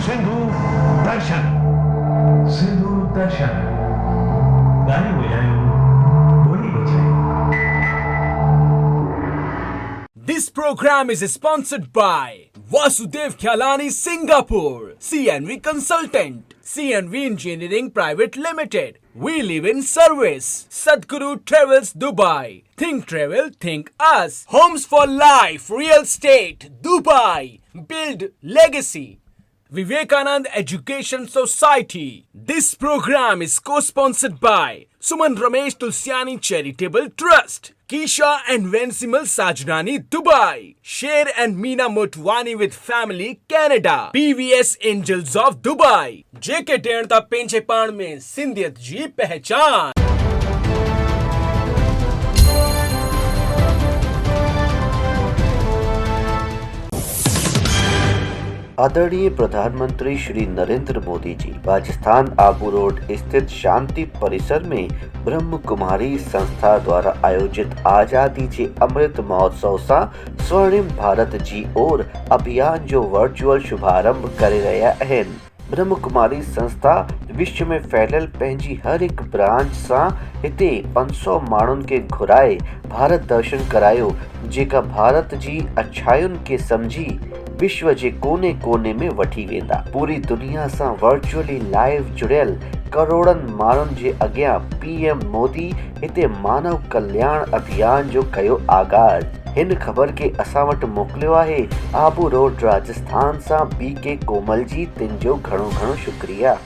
सिंधु दर्शन। सिंधु दर्शन गाने बजायो, बोली बजाई। This program is sponsored by Vasudev Khyalani Singapore, CNV Consultant, CNV Engineering Private Limited. We live in service. Sadhguru Travels Dubai. Think travel, think us. Homes for life, real estate, Dubai. Build legacy. Vivekanand Education Society. This program is co-sponsored by Suman Ramesh Tulsiani Charitable Trust, Kisha and Vencimal Sajnani Dubai, Sher and Meena Motwani with Family Canada, PVS Angels of Dubai, JK टेणता पेंचेपाण में सिंधियत जी पहचान। आदरणीय प्रधानमंत्री Shri Narendra Modi ji Rajasthan Abu road स्थित शांति परिसर में ब्रह्म कुमारी संस्था द्वारा आयोजित आजादी जे अमृत महोत्सव सा स्वर्णिम भारत जी और अभियान जो वर्चुअल शुभारंभ करे रहा है। ब्रह्म कुमारी संस्था विश्व में फैलियल पंहिंजी हर एक ब्रांच सां हिते 500 माण्हुनि खे घुराए भारत दर्शन करायो, जेका भारत जी अच्छायुनि खे समझी विश्व जे कोने कोने में वठी वेंदा। पूरी दुनिया सां वर्चुअली लाइव जुड़ियल करोड़नि माण्हुनि जे अॻियां पीएम मोदी हिते मानव कल्याण अभियान जो कयो आगाज़। हिन ख़बर खे असां वटि मोकिलियो आहे आबू रोड राजस्थान सां BK कोमल जी। तिन जो घणो घणो शुक्रिया।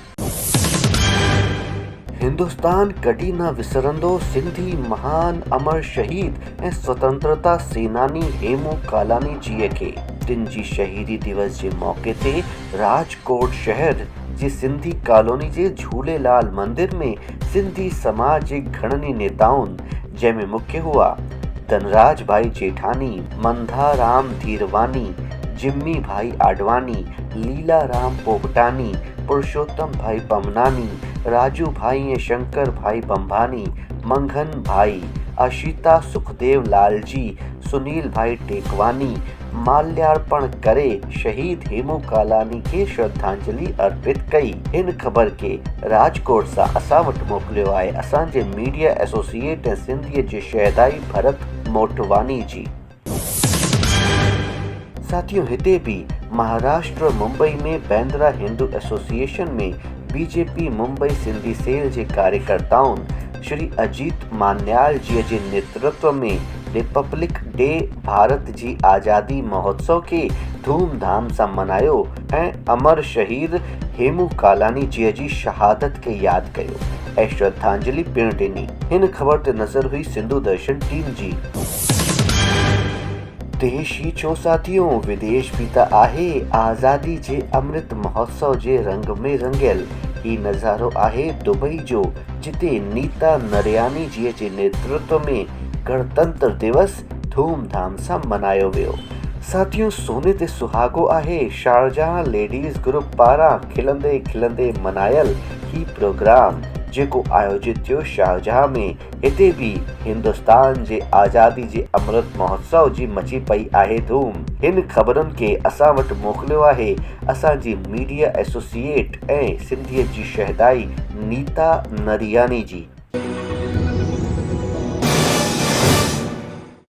हिंदुस्तान कॾहिं न विसरंदो सिंधी महान अमर शहीद ऐं स्वतंत्रता सेनानी हेमू कालानी जीअ खे। तिन जी शहीदी दिवस जे मौके ते राजकोट शहर जे सिंधी कॉलोनी जे झूलेलाल मंदिर में सिंधी समाज जे घणनि नेताउनि, जंहिंमें मुख्य हुआ धनराज भाई जेठानी, मंधाराम धीरवानी, जिम्मी भाई आडवाणी, लीला राम पोपटानी, पुरुषोत्तम भाई पमनानी, राजू भाई ऐं शंकर भाई बंभानी, मंघन भाई, आशिता सुखदेव लालजी, सुनील भाई टेकवानी माल्यार्पण करे शहीद हेमू कालानी खे श्रद्धांजलि अर्पित कई। हिन ख़बर के राजकोट सां असां वटि मोकिलियो आहे असांजे मीडिया एसोसिएट ऐं सिंधीअ जे शहदाई भरत मोटवानी जी। साथियों, हिते भी महाराष्ट्र मुंबई में बैंद्रा हिंदू एसोसिएशन में बीजेपी मुंबई सिंधी सेल जे कार्यकर्ताउनि श्री अजीत मान्याल जी जे नेतृत्व में रिपब्लिक डे भारत जी आज़ादी महोत्सव के धूमधाम सां मनायो ऐं अमर शहीद हेमू कालानी जी शहादत के याद कयो ऐं श्रद्धांजलि पिण ॾिनी। हिन ख़बर ते नज़र हुई सिंधु दर्शन टीम जी। देश ही छो साथियों, विदेश भी त आहे आज़ादी जे अमृत महोत्सव जे रंग में रंगियल। ही नज़ारो आहे दुबई जो, जिते नीता नरयानी जी जे नेतृत्व में गणतंत्र दिवस धूमधाम सां मनायो वियो। साथियों, सोने ते सुहागो आहे शारजाह लेडीज़ ग्रुप पारां खिलंदे खिलंदे मनायल ही प्रोग्राम, जेको आयोजित थियो शारजाह में। हिते भी हिंदुस्तान जे आज़ादी जे अमृत महोत्सव जी मची पई आहे धूम। हिन ख़बरुनि खे असां वटि मोकिलियो आहे असांजी मीडिया एसोसिएट ऐं सिंधीअ जी शहदाई नीता नरियानी जी।